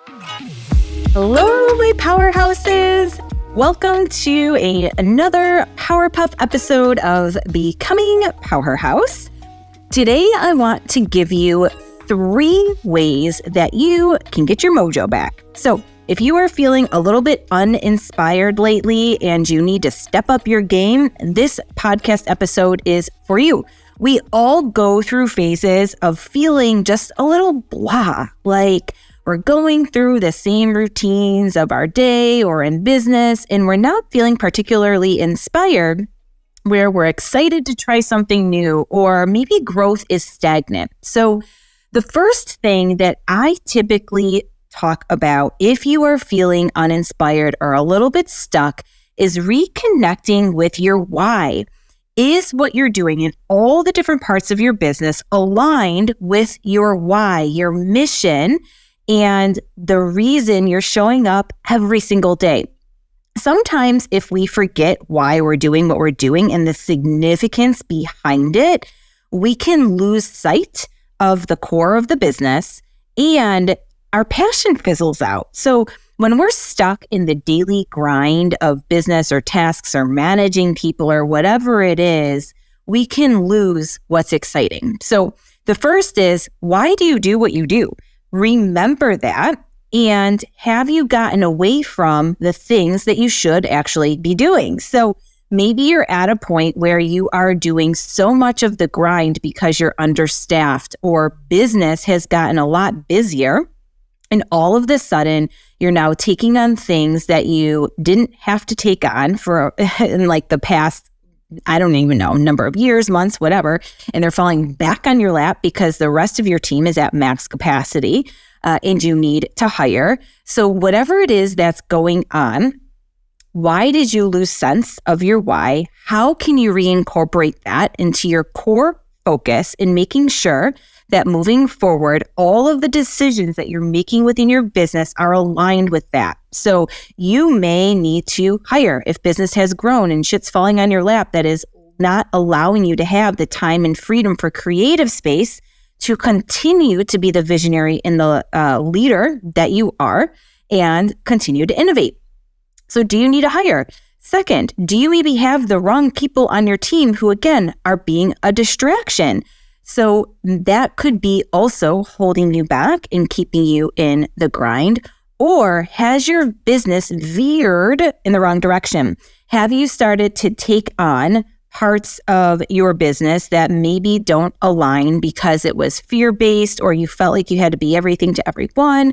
Hello, my powerhouses. Welcome to another Powerpuff episode of Becoming Powherhouse. Today, I want to give you 3 ways that you can get your mojo back. So if you are feeling a little bit uninspired lately and you need to step up your game, this podcast episode is for you. We all go through phases of feeling just a little blah, like we're going through the same routines of our day or in business, and we're not feeling particularly inspired, where we're excited to try something new, or maybe growth is stagnant. So the first thing that I typically talk about if you are feeling uninspired or a little bit stuck is reconnecting with your why. Is what you're doing in all the different parts of your business aligned with your why, your mission, and the reason you're showing up every single day? Sometimes if we forget why we're doing what we're doing and the significance behind it, we can lose sight of the core of the business and our passion fizzles out. So when we're stuck in the daily grind of business or tasks or managing people or whatever it is, we can lose what's exciting. So the first is, why do you do what you do? Remember that. And have you gotten away from the things that you should actually be doing? So maybe you're at a point where you are doing so much of the grind because you're understaffed or business has gotten a lot busier. And all of a sudden, you're now taking on things that you didn't have to take on for in like the past, I don't even know, number of years, months, whatever. And they're falling back on your lap because the rest of your team is at max capacity and you need to hire. So whatever it is that's going on, why did you lose sense of your why? How can you reincorporate that into your core focus in making sure that moving forward, all of the decisions that you're making within your business are aligned with that? So you may need to hire if business has grown and shit's falling on your lap that is not allowing you to have the time and freedom for creative space to continue to be the visionary and the leader that you are and continue to innovate. So do you need to hire? Second, do you maybe have the wrong people on your team who, again, are being a distraction? So that could be also holding you back and keeping you in the grind. Or has your business veered in the wrong direction? Have you started to take on parts of your business that maybe don't align because it was fear-based, or you felt like you had to be everything to everyone,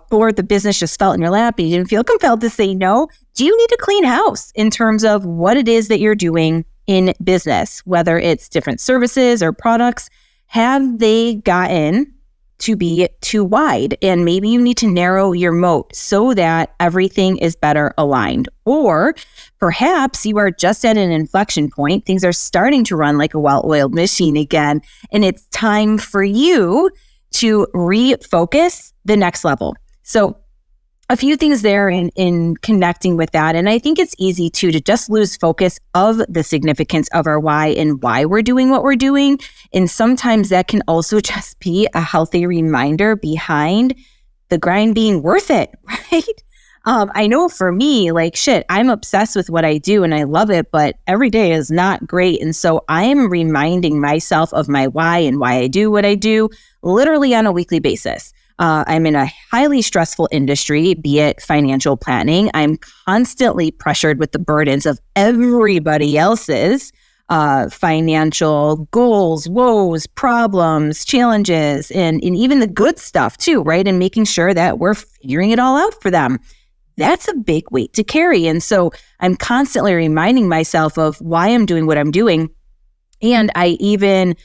or the business just fell in your lap and you didn't feel compelled to say no? Do you need to clean house in terms of what it is that you're doing in business, whether it's different services or products? Have they gotten to be too wide? And maybe you need to narrow your moat so that everything is better aligned. Or perhaps you are just at an inflection point. Things are starting to run like a well-oiled machine again, and it's time for you to refocus the next level. So a few things there in connecting with that. And I think it's easy to just lose focus of the significance of our why and why we're doing what we're doing. And sometimes that can also just be a healthy reminder behind the grind being worth it, right? I know for me, like shit, I'm obsessed with what I do and I love it, but every day is not great. And so I am reminding myself of my why and why I do what I do literally on a weekly basis. I'm in a highly stressful industry, be it financial planning. I'm constantly pressured with the burdens of everybody else's financial goals, woes, problems, challenges, and even the good stuff too, right? And making sure that we're figuring it all out for them. That's a big weight to carry. And so I'm constantly reminding myself of why I'm doing what I'm doing. And I even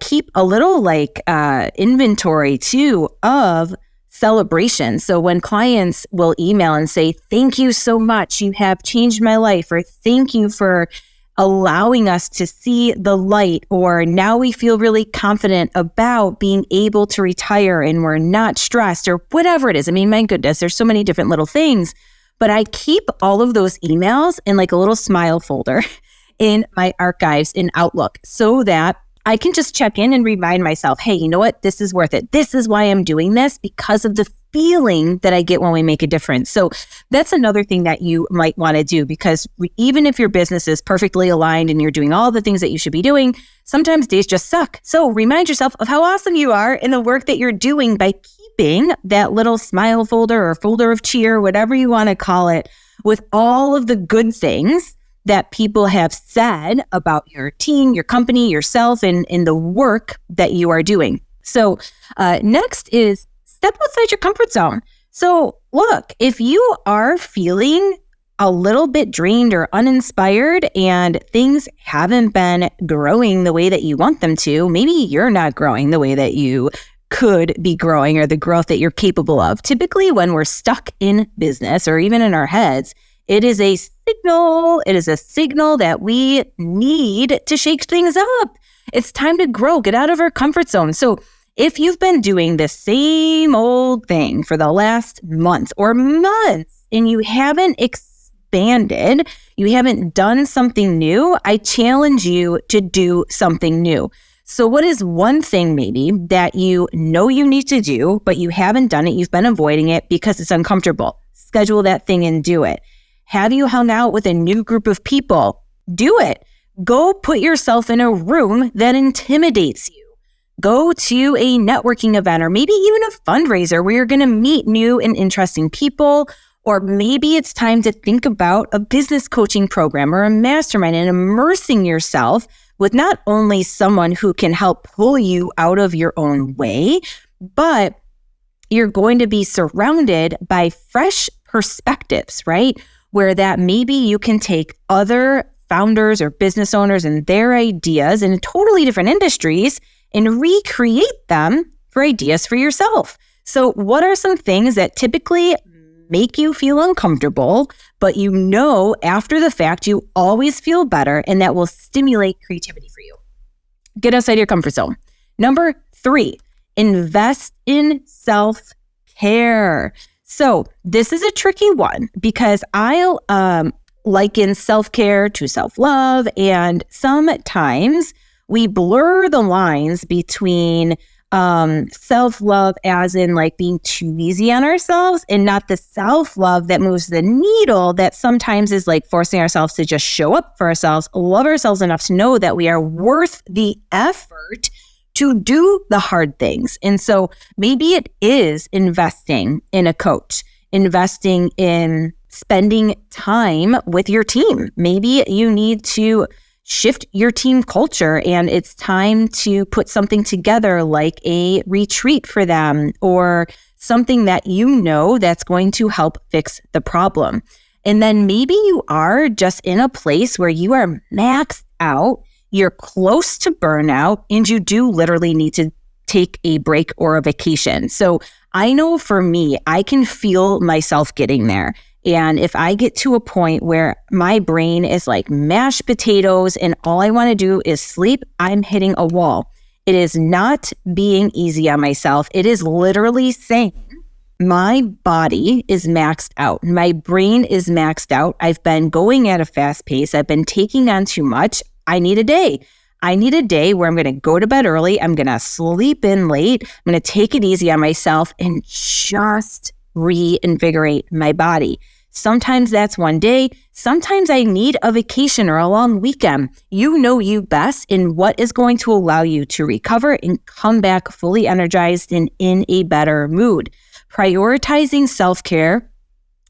keep a little inventory too of celebration. So when clients will email and say, thank you so much, you have changed my life, or thank you for allowing us to see the light, or now we feel really confident about being able to retire and we're not stressed, or whatever it is. I mean, my goodness, there's so many different little things, but I keep all of those emails in like a little smile folder in my archives in Outlook so that I can just check in and remind myself, hey, you know what? This is worth it. This is why I'm doing this, because of the feeling that I get when we make a difference. So that's another thing that you might want to do, because even if your business is perfectly aligned and you're doing all the things that you should be doing, sometimes days just suck. So remind yourself of how awesome you are in the work that you're doing by keeping that little smile folder or folder of cheer, whatever you want to call it, with all of the good things that people have said about your team, your company, yourself, and the work that you are doing. So next is step outside your comfort zone. So look, if you are feeling a little bit drained or uninspired and things haven't been growing the way that you want them to, maybe you're not growing the way that you could be growing or the growth that you're capable of. Typically, when we're stuck in business or even in our heads, it is a signal. It is a signal that we need to shake things up. It's time to grow, get out of our comfort zone. So if you've been doing the same old thing for the last month or months and you haven't expanded, you haven't done something new, I challenge you to do something new. So what is one thing maybe that you know you need to do, but you haven't done it, you've been avoiding it because it's uncomfortable? Schedule that thing and do it. Have you hung out with a new group of people? Do it. Go put yourself in a room that intimidates you. Go to a networking event or maybe even a fundraiser where you're going to meet new and interesting people. Or maybe it's time to think about a business coaching program or a mastermind and immersing yourself with not only someone who can help pull you out of your own way, but you're going to be surrounded by fresh perspectives, right? Where that maybe you can take other founders or business owners and their ideas in totally different industries and recreate them for ideas for yourself. So what are some things that typically make you feel uncomfortable, but you know after the fact you always feel better and that will stimulate creativity for you? Get outside your comfort zone. Number 3, invest in self-care. So this is a tricky one because I'll liken self-care to self-love, and sometimes we blur the lines between self-love as in like being too easy on ourselves and not the self-love that moves the needle that sometimes is like forcing ourselves to just show up for ourselves, love ourselves enough to know that we are worth the effort to do the hard things. And so maybe it is investing in a coach, investing in spending time with your team. Maybe you need to shift your team culture and it's time to put something together like a retreat for them or something that you know that's going to help fix the problem. And then maybe you are just in a place where you are maxed out, you're close to burnout, and you do literally need to take a break or a vacation. So I know for me, I can feel myself getting there. And if I get to a point where my brain is like mashed potatoes and all I want to do is sleep, I'm hitting a wall. It is not being easy on myself. It is literally saying my body is maxed out. My brain is maxed out. I've been going at a fast pace. I've been taking on too much. I need a day. I need a day where I'm going to go to bed early. I'm going to sleep in late. I'm going to take it easy on myself and just reinvigorate my body. Sometimes that's one day. Sometimes I need a vacation or a long weekend. You know you best in what is going to allow you to recover and come back fully energized and in a better mood. Prioritizing self-care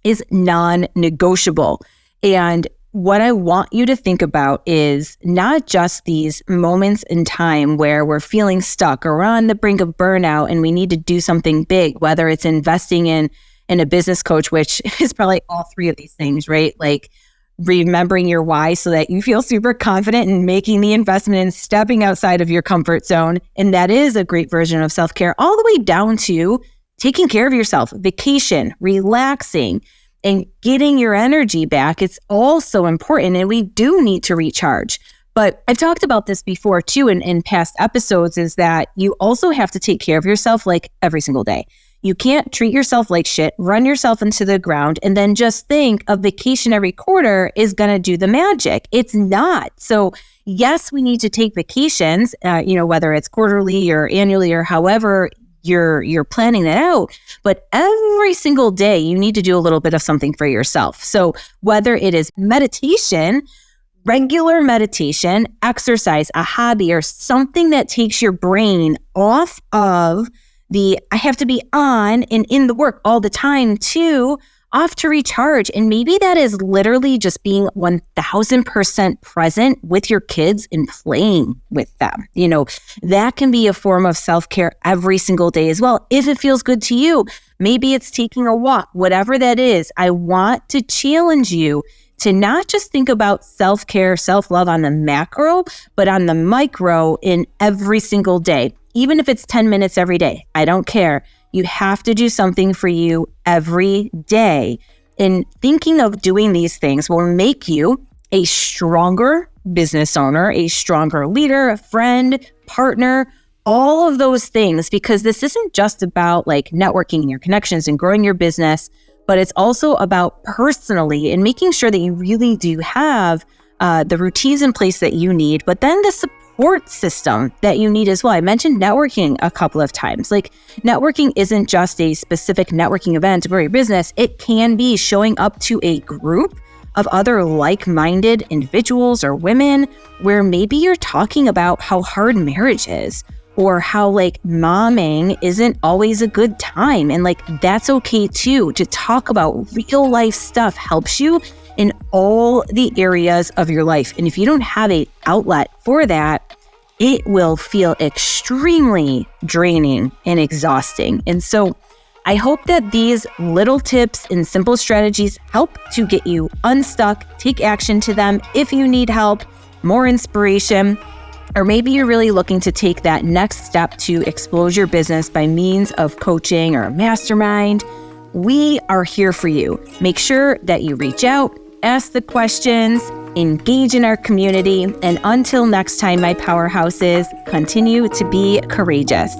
is non-negotiable. And what I want you to think about is not just these moments in time where we're feeling stuck or on the brink of burnout and we need to do something big, whether it's investing in a business coach, which is probably all 3 of these things, right? Like remembering your why so that you feel super confident in making the investment and stepping outside of your comfort zone. And that is a great version of self-care, all the way down to taking care of yourself, vacation, relaxing, and getting your energy back. It's also important, and we do need to recharge. But I've talked about this before too in past episodes, is that you also have to take care of yourself like every single day. You can't treat yourself like shit, run yourself into the ground, and then just think a vacation every quarter is going to do the magic. It's not. So yes, we need to take vacations, whether it's quarterly or annually or however you're planning that out. But every single day, you need to do a little bit of something for yourself. So whether it is meditation, regular meditation, exercise, a hobby, or something that takes your brain off of I have to be on and in the work all the time to off to recharge. And maybe that is literally just being 1000% present with your kids and playing with them. That can be a form of self-care every single day as well. If it feels good to you, maybe it's taking a walk, whatever that is. I want to challenge you to not just think about self-care, self-love on the macro, but on the micro in every single day. Even if it's 10 minutes every day, I don't care. You have to do something for you every day. And thinking of doing these things will make you a stronger business owner, a stronger leader, a friend, partner, all of those things, because this isn't just about like networking and your connections and growing your business, but it's also about personally and making sure that you really do have the routines in place that you need, but then the support system that you need as well. I mentioned networking a couple of times. Like, networking isn't just a specific networking event to grow your business. It can be showing up to a group of other like-minded individuals or women where maybe you're talking about how hard marriage is, or how like momming isn't always a good time. And like, that's okay too. To talk about real life stuff helps you in all the areas of your life. And if you don't have an outlet for that, it will feel extremely draining and exhausting. And so I hope that these little tips and simple strategies help to get you unstuck, take action to them if you need help, more inspiration, or maybe you're really looking to take that next step to explode your business by means of coaching or a mastermind. We are here for you. Make sure that you reach out, ask the questions, engage in our community, and until next time, my powerhouses, continue to be courageous.